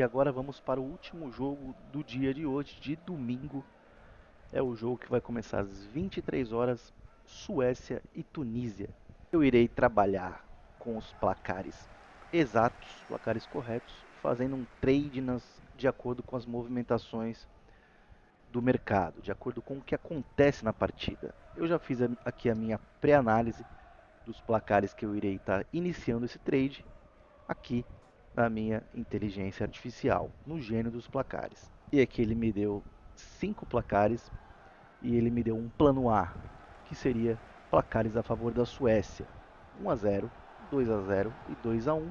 E agora vamos para o último jogo do dia de hoje, de domingo. É o jogo que vai começar às 23 horas, Suécia e Tunísia. Eu irei trabalhar com os placares exatos, placares corretos, fazendo um trade de acordo com as movimentações do mercado, de acordo com o que acontece na partida. Eu já fiz aqui a minha pré-análise dos placares que eu irei estar iniciando esse trade aqui na minha inteligência artificial, no gênio dos placares. E aqui ele me deu 5 placares e ele me deu um plano A, que seria placares a favor da Suécia, 1-0, 2-0 e 2-1,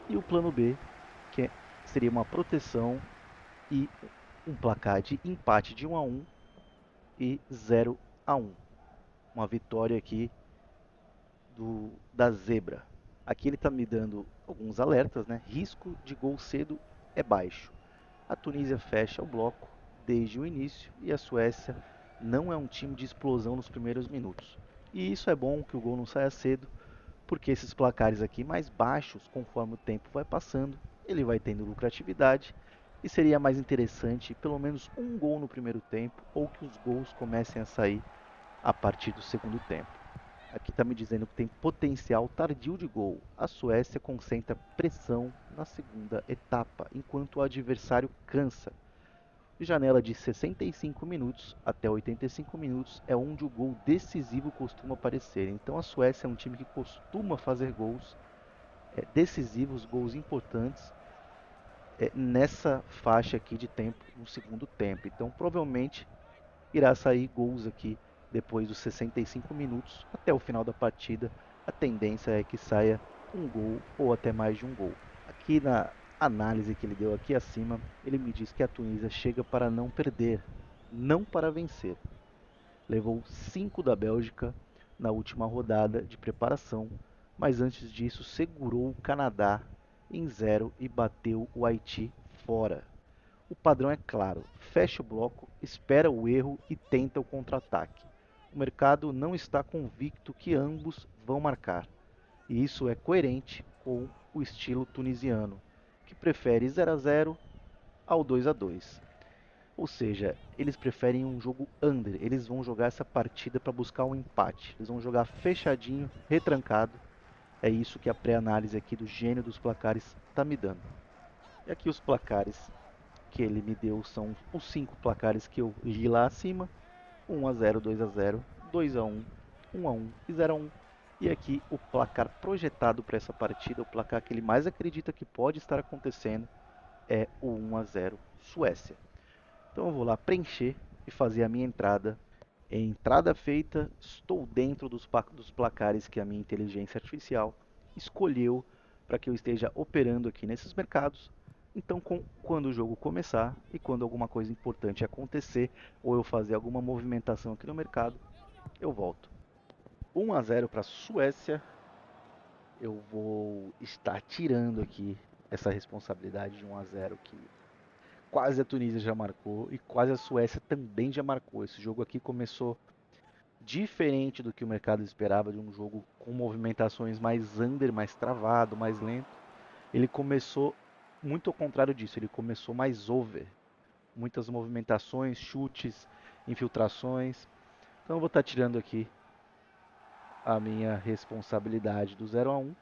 e o plano B, que seria uma proteção e um placar de empate de 1-1 e 0-1. Uma vitória aqui da zebra. Aqui ele está me dando alguns alertas, né? Risco de gol cedo é baixo. A Tunísia fecha o bloco desde o início e a Suécia não é um time de explosão nos primeiros minutos. E isso é bom que o gol não saia cedo, porque esses placares aqui mais baixos, conforme o tempo vai passando, ele vai tendo lucratividade e seria mais interessante pelo menos um gol no primeiro tempo ou que os gols comecem a sair a partir do segundo tempo. Aqui está me dizendo que tem potencial tardio de gol. A Suécia concentra pressão na segunda etapa, enquanto o adversário cansa. De janela de 65 minutos até 85 minutos é onde o gol decisivo costuma aparecer. Então a Suécia é um time que costuma fazer gols decisivos, gols importantes nessa faixa aqui de tempo, no segundo tempo. Então provavelmente irá sair gols aqui depois dos 65 minutos até o final da partida. A tendência é que saia um gol ou até mais de um gol. Aqui na análise que ele deu aqui acima, ele me diz que a Tunísia chega para não perder, não para vencer. Levou 5 da Bélgica na última rodada de preparação, mas antes disso segurou o Canadá em 0 e bateu o Haiti fora. O padrão é claro: fecha o bloco, espera o erro e tenta o contra-ataque. O mercado não está convicto que ambos vão marcar, e isso é coerente com o estilo tunisiano, que prefere 0-0 ao 2-2. Ou seja, eles preferem um jogo under, eles vão jogar essa partida para buscar um empate, eles vão jogar fechadinho, retrancado. É isso que a pré-análise aqui do gênio dos placares está me dando. E aqui os placares que ele me deu são os 5 placares que eu li lá acima: 1-0, 2-0, 2-1, 1-1 e 0-1. E aqui o placar projetado para essa partida, o placar que ele mais acredita que pode estar acontecendo, é o 1-0 Suécia. Então eu vou lá preencher e fazer a minha entrada. Entrada feita, estou dentro dos placares que a minha inteligência artificial escolheu para que eu esteja operando aqui nesses mercados. Então, quando o jogo começar e quando alguma coisa importante acontecer ou eu fazer alguma movimentação aqui no mercado, eu volto. 1-0 para a Suécia. Eu vou estar tirando aqui essa responsabilidade de 1-0 que quase a Tunísia já marcou e quase a Suécia também já marcou. Esse jogo aqui começou diferente do que o mercado esperava, de um jogo com movimentações mais under, mais travado, mais lento. Ele começou muito ao contrário disso, ele começou mais over. Muitas movimentações, chutes, infiltrações. Então eu vou estar tirando aqui a minha responsabilidade do 0-1.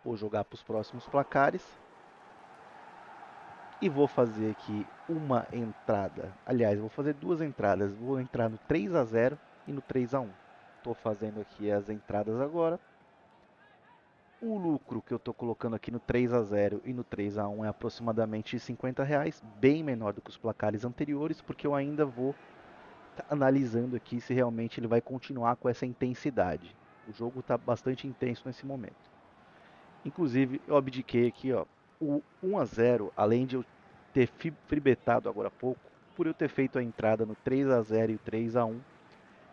Vou jogar para os próximos placares. E vou fazer aqui uma entrada. Aliás, vou fazer duas entradas. Vou entrar no 3-0 e no 3-1. Estou fazendo aqui as entradas agora. O lucro que eu estou colocando aqui no 3-0 e no 3-1 é aproximadamente R$ 50, bem menor do que os placares anteriores, porque eu ainda vou analisando aqui se realmente ele vai continuar com essa intensidade. O jogo está bastante intenso nesse momento. Inclusive, eu abdiquei aqui, ó, o 1-0, além de eu ter fribetado agora há pouco, por eu ter feito a entrada no 3-0 e o 3-1,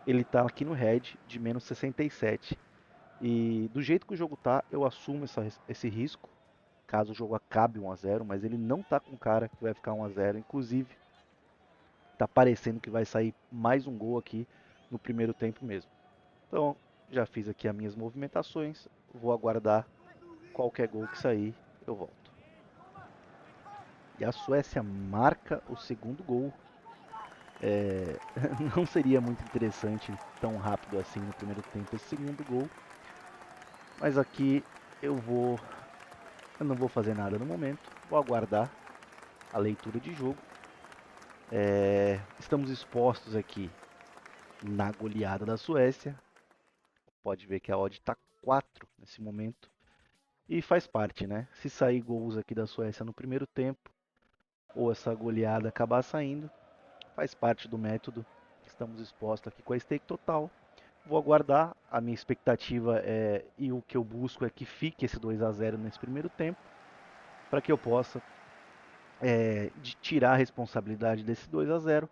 ele está aqui no head de menos 67. E do jeito que o jogo tá, eu assumo esse risco, caso o jogo acabe 1-0, mas ele não tá com cara que vai ficar 1-0. Inclusive, tá parecendo que vai sair mais um gol aqui no primeiro tempo mesmo. Então, já fiz aqui as minhas movimentações, vou aguardar qualquer gol que sair, eu volto. E a Suécia marca o segundo gol. Não seria muito interessante tão rápido assim no primeiro tempo esse segundo gol. Mas aqui eu não vou fazer nada no momento. Vou aguardar a leitura de jogo. Estamos expostos aqui na goleada da Suécia. Pode ver que a odd está 4 nesse momento. E faz parte, né? Se sair gols aqui da Suécia no primeiro tempo, ou essa goleada acabar saindo, faz parte do método. Estamos expostos aqui com a stake total. Vou aguardar. A minha expectativa e o que eu busco é que fique esse 2-0 nesse primeiro tempo, para que eu possa tirar a responsabilidade desse 2-0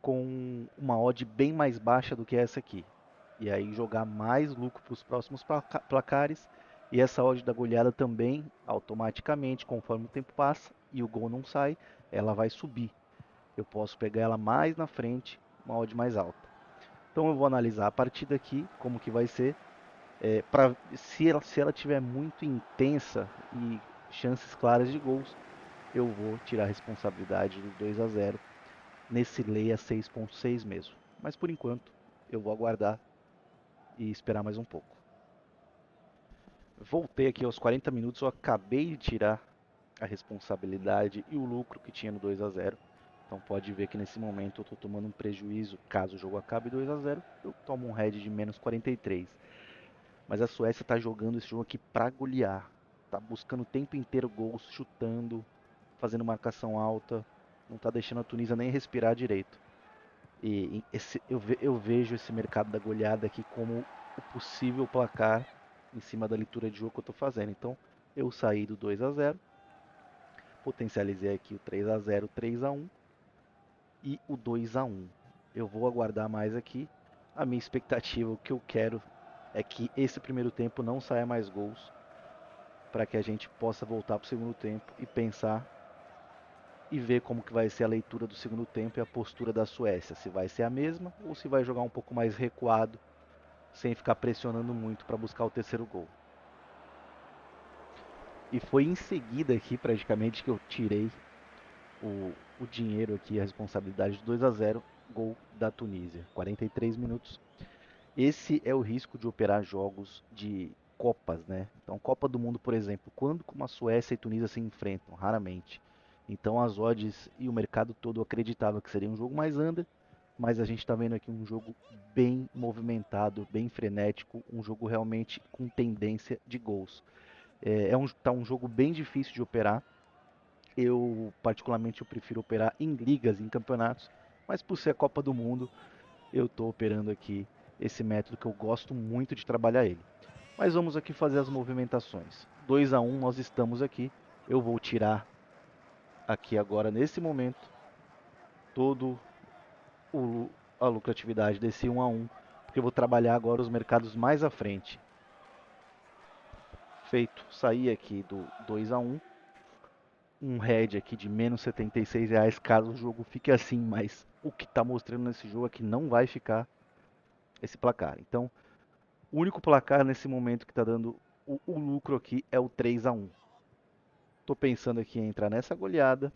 com uma odd bem mais baixa do que essa aqui. E aí jogar mais lucro para os próximos placares. E essa odd da goleada também, automaticamente, conforme o tempo passa e o gol não sai, ela vai subir. Eu posso pegar ela mais na frente, uma odd mais alta. Então eu vou analisar a partida aqui, como que vai ser. Se ela tiver muito intensa e chances claras de gols, eu vou tirar a responsabilidade do 2-0 nesse leia 6.6 mesmo. Mas por enquanto eu vou aguardar e esperar mais um pouco. Voltei aqui aos 40 minutos, eu acabei de tirar a responsabilidade e o lucro que tinha no 2-0. Então pode ver que nesse momento eu estou tomando um prejuízo, caso o jogo acabe 2-0, eu tomo um head de menos 43. Mas a Suécia está jogando esse jogo aqui para golear. Está buscando o tempo inteiro gols, chutando, fazendo marcação alta, não está deixando a Tunísia nem respirar direito. E eu vejo esse mercado da goleada aqui como o possível placar em cima da leitura de jogo que eu estou fazendo. Então eu saí do 2-0, potencializei aqui o 3-0, 3-1 e o 2-1. Eu vou aguardar mais aqui. A minha expectativa, o que eu quero é que esse primeiro tempo não saia mais gols, para que a gente possa voltar para o segundo tempo e pensar e ver como que vai ser a leitura do segundo tempo e a postura da Suécia, se vai ser a mesma ou se vai jogar um pouco mais recuado, sem ficar pressionando muito para buscar o terceiro gol. E foi em seguida aqui praticamente que eu tirei o dinheiro aqui, a responsabilidade de 2-0, gol da Tunísia, 43 minutos. Esse é o risco de operar jogos de Copas, né? Então, Copa do Mundo, por exemplo, quando como a Suécia e a Tunísia se enfrentam? Raramente. Então, as odds e o mercado todo acreditava que seria um jogo mais under, mas a gente está vendo aqui um jogo bem movimentado, bem frenético, um jogo realmente com tendência de gols. Tá um jogo bem difícil de operar. Particularmente, eu prefiro operar em ligas, em campeonatos, mas por ser a Copa do Mundo, eu estou operando aqui esse método que eu gosto muito de trabalhar ele. Mas vamos aqui fazer as movimentações. 2-1 nós estamos aqui. Eu vou tirar aqui agora nesse momento todo o, a lucratividade desse 1-1, porque eu vou trabalhar agora os mercados mais à frente. Feito, sair aqui do 2-1, um head aqui de menos R$ 76 caso o jogo fique assim, mas o que está mostrando nesse jogo é que não vai ficar esse placar. Então, o único placar nesse momento que está dando o lucro aqui é o 3-1. Estou pensando aqui em entrar nessa goleada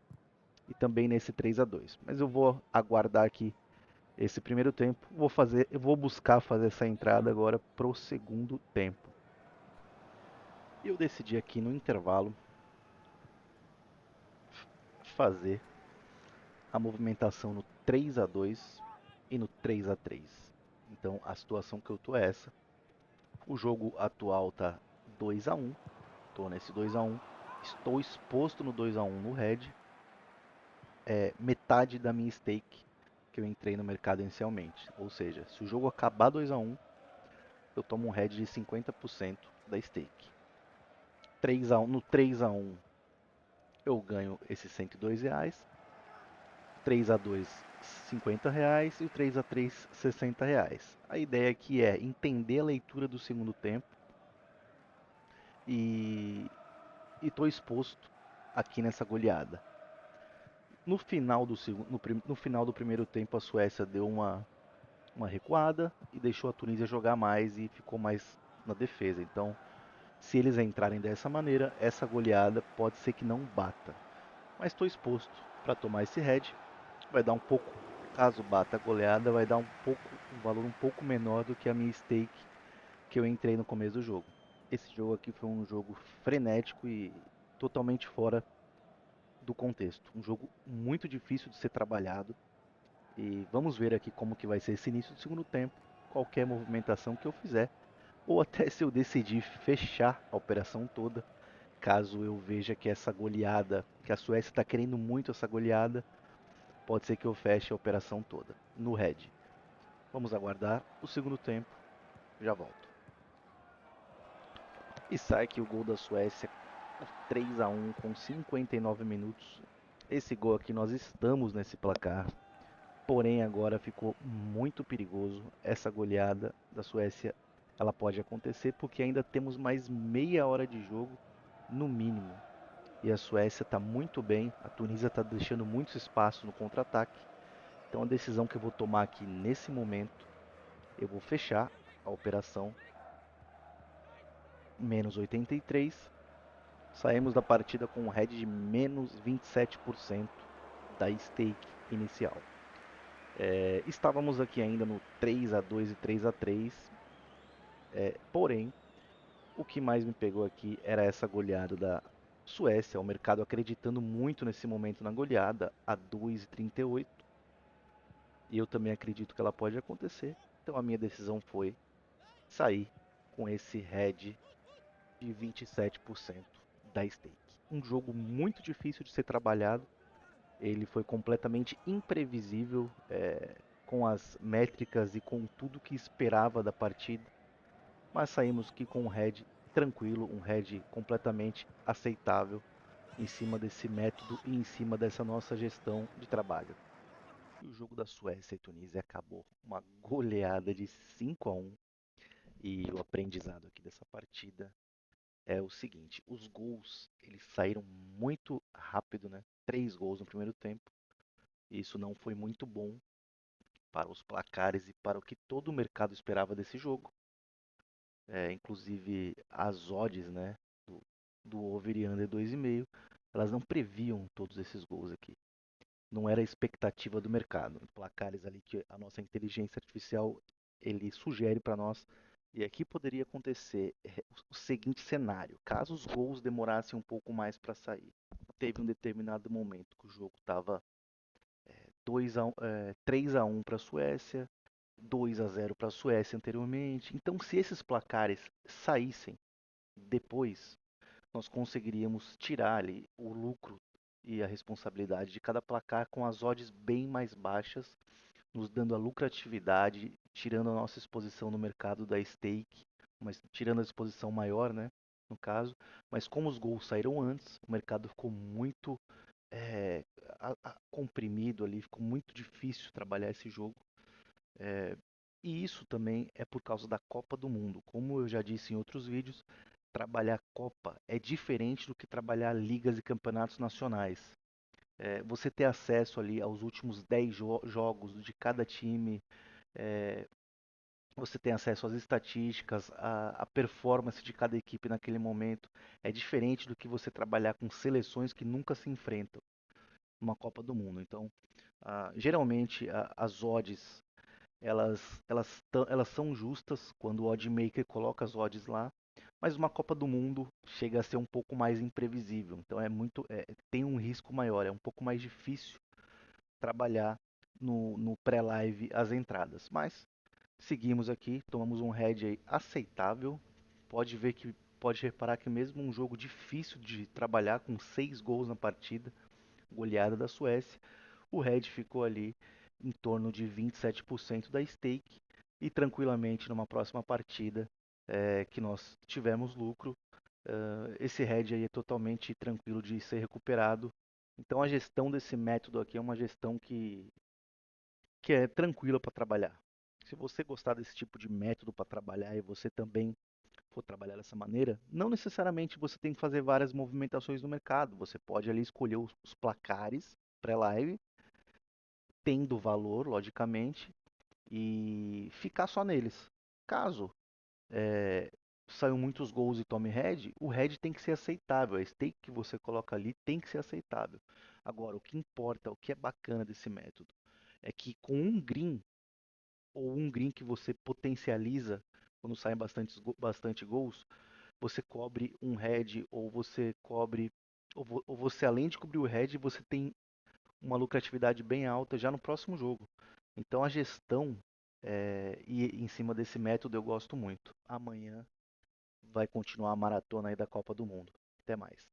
e também nesse 3-2. Mas eu vou aguardar aqui esse primeiro tempo. Eu vou buscar fazer essa entrada agora pro segundo tempo. E eu decidi aqui no intervalo fazer a movimentação no 3-2 e no 3-3. Então a situação que eu tô é essa. O jogo atual tá 2-1. Tô nesse 2-1. Estou exposto no 2-1 no red. Metade da minha stake que eu entrei no mercado inicialmente. Ou seja, se o jogo acabar 2-1, eu tomo um head de 50% da stake. 3-1, no 3-1 eu ganho esses R$ 102, 3-2 R$ 50 e o 3-3 R$ 60. A ideia aqui é entender a leitura do segundo tempo e estou exposto aqui nessa goleada. No final do primeiro tempo a Suécia deu uma recuada e deixou a Tunísia jogar mais e ficou mais na defesa. Então Se eles entrarem dessa maneira, essa goleada pode ser que não bata. Mas estou exposto para tomar esse head. Vai dar um pouco, caso bata a goleada, vai dar um valor um pouco menor do que a minha stake que eu entrei no começo do jogo. Esse jogo aqui foi um jogo frenético e totalmente fora do contexto. Um jogo muito difícil de ser trabalhado. E vamos ver aqui como que vai ser esse início do segundo tempo. Qualquer movimentação que eu fizer, ou até se eu decidir fechar a operação toda, caso eu veja que essa goleada, que a Suécia está querendo muito essa goleada, pode ser que eu feche a operação toda no head. Vamos aguardar o segundo tempo, já volto. E sai aqui o gol da Suécia, 3 a 1 com 59 minutos. Esse gol aqui nós estamos nesse placar, porém agora ficou muito perigoso. Essa goleada da Suécia, ela pode acontecer porque ainda temos mais meia hora de jogo no mínimo. E a Suécia está muito bem, a Tunísia está deixando muitos espaços no contra-ataque. Então a decisão que eu vou tomar aqui nesse momento, eu vou fechar a operação menos 83. Saímos da partida com um head de menos 27% da stake inicial. Estávamos aqui ainda no 3 a 2 e 3 a 3, porém, o que mais me pegou aqui era essa goleada da Suécia, o mercado acreditando muito nesse momento na goleada, a 2,38. E eu também acredito que ela pode acontecer. Então a minha decisão foi sair com esse head de 27% da stake. Um jogo muito difícil de ser trabalhado. Ele foi completamente imprevisível, com as métricas e com tudo que esperava da partida. Mas saímos aqui com um head tranquilo, um head completamente aceitável em cima desse método e em cima dessa nossa gestão de trabalho. E o jogo da Suécia e Tunísia acabou uma goleada de 5 a 1. E o aprendizado aqui dessa partida é o seguinte: os gols eles saíram muito rápido, né? 3 gols no primeiro tempo. E isso não foi muito bom para os placares e para o que todo o mercado esperava desse jogo. Inclusive as odds, né, do over e under 2,5, elas não previam todos esses gols aqui. Não era a expectativa do mercado. Placares ali que a nossa inteligência artificial ele sugere para nós. E aqui poderia acontecer o seguinte cenário: caso os gols demorassem um pouco mais para sair. Teve um determinado momento que o jogo estava 3 a 1 para a Suécia, 2 a 0 para a Suécia anteriormente. Então, se esses placares saíssem depois, nós conseguiríamos tirar ali o lucro e a responsabilidade de cada placar com as odds bem mais baixas, nos dando a lucratividade, tirando a nossa exposição no mercado da stake, mas tirando a exposição maior, né, no caso. Mas como os gols saíram antes, o mercado ficou muito é, comprimido ali, ficou muito difícil trabalhar esse jogo. É, e isso também é por causa da Copa do Mundo. Como eu já disse em outros vídeos, trabalhar Copa é diferente do que trabalhar ligas e campeonatos nacionais. Você ter acesso ali aos últimos 10 jogos de cada time, é, você tem acesso às estatísticas, à performance de cada equipe naquele momento. É diferente do que você trabalhar com seleções que nunca se enfrentam numa Copa do Mundo. Então, geralmente as odds elas são justas quando o oddmaker coloca as odds lá, mas uma Copa do Mundo chega a ser um pouco mais imprevisível. Então tem um risco maior, é um pouco mais difícil trabalhar no pré-live as entradas. Mas seguimos aqui, tomamos um head aí aceitável. Pode reparar que mesmo um jogo difícil de trabalhar com 6 gols na partida, goleada da Suécia, o head ficou ali em torno de 27% da stake e tranquilamente numa próxima partida que nós tivemos lucro, esse head aí é totalmente tranquilo de ser recuperado. Então a gestão desse método aqui é uma gestão que é tranquila para trabalhar. Se você gostar desse tipo de método para trabalhar e você também for trabalhar dessa maneira, não necessariamente você tem que fazer várias movimentações no mercado. Você pode ali escolher os placares pré-live, tendo valor, logicamente, e ficar só neles. Caso saiu muitos gols e tome head, o head tem que ser aceitável. A stake que você coloca ali tem que ser aceitável. Agora, o que importa, o que é bacana desse método, é que com um green, ou um green que você potencializa quando saem bastante gols, você cobre um head, ou você cobre, ou você além de cobrir o head, você tem uma lucratividade bem alta já no próximo jogo. Então a gestão e em cima desse método eu gosto muito. Amanhã vai continuar a maratona aí da Copa do Mundo. Até mais.